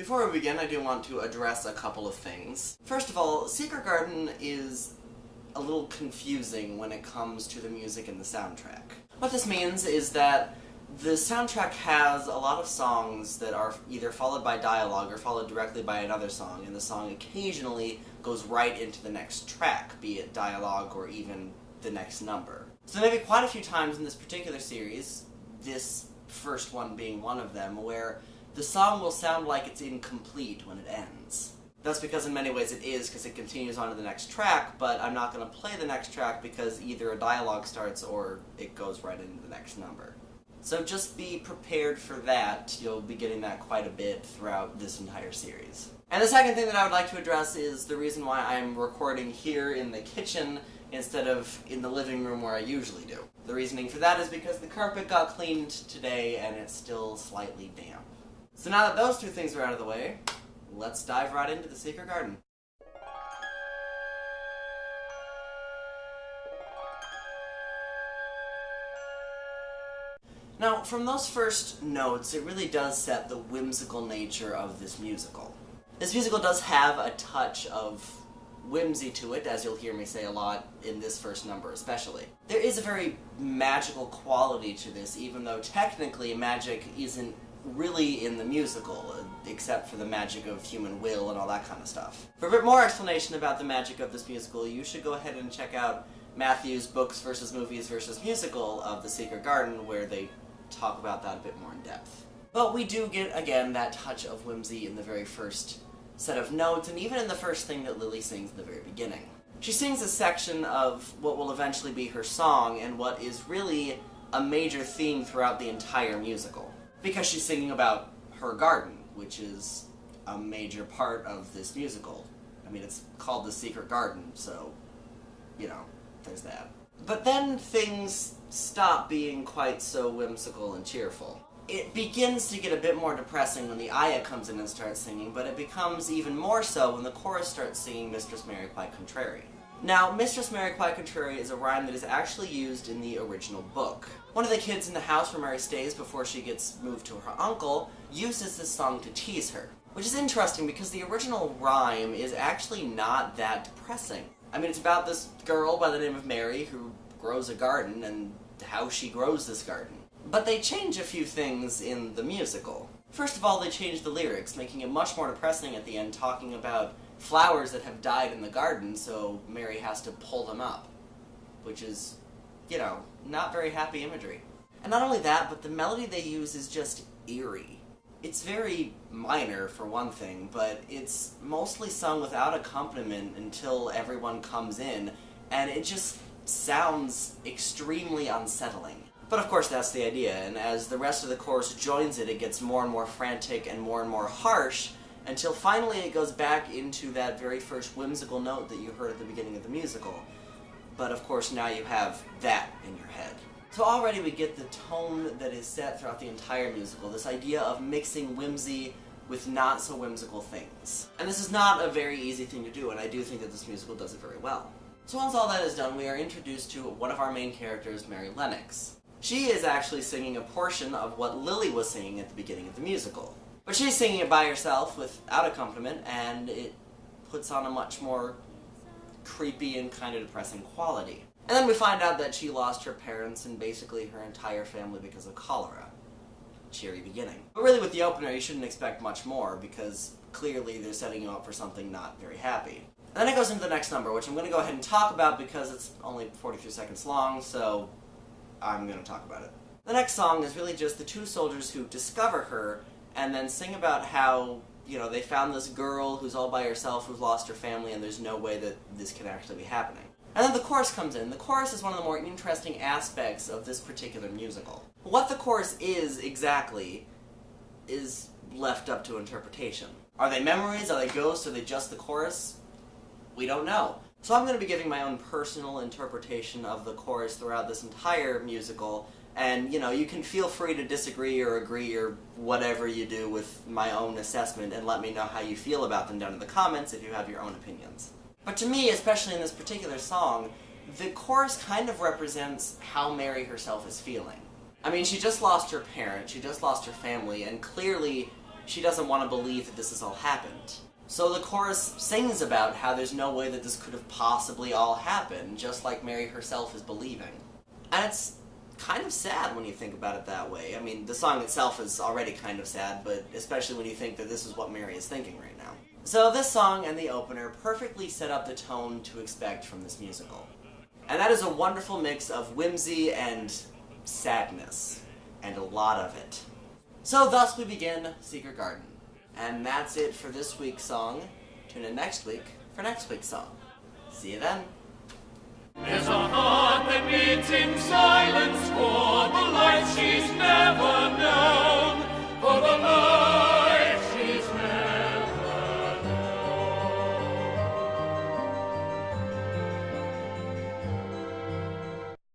Before we begin, I do want to address a couple of things. First of all, Secret Garden is a little confusing when it comes to the music and the soundtrack. What this means is that the soundtrack has a lot of songs that are either followed by dialogue or followed directly by another song, and the song occasionally goes right into the next track, be it dialogue or even the next number. So there may be quite a few times in this particular series, this first one being one of them, where the song will sound like it's incomplete when it ends. That's because in many ways it is, because it continues on to the next track, but I'm not going to play the next track because either a dialogue starts or it goes right into the next number. So just be prepared for that. You'll be getting that quite a bit throughout this entire series. And the second thing that I would like to address is the reason why I'm recording here in the kitchen instead of in the living room where I usually do. The reasoning for that is because the carpet got cleaned today and it's still slightly damp. So now that those two things are out of the way, let's dive right into the Secret Garden. Now, from those first notes, it really does set the whimsical nature of this musical. This musical does have a touch of whimsy to it, as you'll hear me say a lot in this first number especially. There is a very magical quality to this, even though technically magic isn't really in the musical, except for the magic of human will and all that kind of stuff. For a bit more explanation about the magic of this musical, you should go ahead and check out Matthew's Books vs. Movies vs. Musical of The Secret Garden, where they talk about that a bit more in depth. But we do get, again, that touch of whimsy in the very first set of notes, and even in the first thing that Lily sings at the very beginning. She sings a section of what will eventually be her song, and what is really a major theme throughout the entire musical. Because she's singing about her garden, which is a major part of this musical. I mean, it's called The Secret Garden, so, you know, there's that. But then things stop being quite so whimsical and cheerful. It begins to get a bit more depressing when the Aya comes in and starts singing, but it becomes even more so when the chorus starts singing Mistress Mary Quite Contrary. Now, Mistress Mary Quite Contrary is a rhyme that is actually used in the original book. One of the kids in the house where Mary stays before she gets moved to her uncle uses this song to tease her. Which is interesting because the original rhyme is actually not that depressing. I mean, it's about this girl by the name of Mary who grows a garden and how she grows this garden. But they change a few things in the musical. First of all, they change the lyrics, making it much more depressing at the end, talking about flowers that have died in the garden, so Mary has to pull them up. Which is, you know, not very happy imagery. And not only that, but the melody they use is just eerie. It's very minor, for one thing, but it's mostly sung without accompaniment until everyone comes in, and it just sounds extremely unsettling. But of course that's the idea, and as the rest of the chorus joins it, it gets more and more frantic and more harsh, until finally it goes back into that very first whimsical note that you heard at the beginning of the musical. But of course now you have that in your head. So already we get the tone that is set throughout the entire musical, this idea of mixing whimsy with not so whimsical things. And this is not a very easy thing to do, and I do think that this musical does it very well. So once all that is done, we are introduced to one of our main characters, Mary Lennox. She is actually singing a portion of what Lily was singing at the beginning of the musical. But she's singing it by herself without accompaniment, and it puts on a much more creepy and kind of depressing quality. And then we find out that she lost her parents and basically her entire family because of cholera. Cheery beginning. But really with the opener you shouldn't expect much more, because clearly they're setting you up for something not very happy. And then it goes into the next number, which I'm going to go ahead and talk about because it's only 43 seconds long, so I'm going to talk about it. The next song is really just the two soldiers who discover her and then sing about how, you know, they found this girl who's all by herself, who's lost her family, and there's no way that this can actually be happening. And then the chorus comes in. The chorus is one of the more interesting aspects of this particular musical. What the chorus is exactly is left up to interpretation. Are they memories? Are they ghosts? Are they just the chorus? We don't know. So I'm going to be giving my own personal interpretation of the chorus throughout this entire musical, and, you know, you can feel free to disagree or agree or whatever you do with my own assessment, and let me know how you feel about them down in the comments if you have your own opinions. But to me, especially in this particular song, the chorus kind of represents how Mary herself is feeling. I mean, she just lost her parents, she just lost her family, and clearly she doesn't want to believe that this has all happened. So the chorus sings about how there's no way that this could have possibly all happened, just like Mary herself is believing. And it's kind of sad when you think about it that way. I mean, the song itself is already kind of sad, but especially when you think that this is what Mary is thinking right now. So this song and the opener perfectly set up the tone to expect from this musical. And that is a wonderful mix of whimsy and sadness, and a lot of it. So thus we begin Secret Garden. And that's it for this week's song. Tune in next week for next week's song. See you then. There's a heart that beats in silence for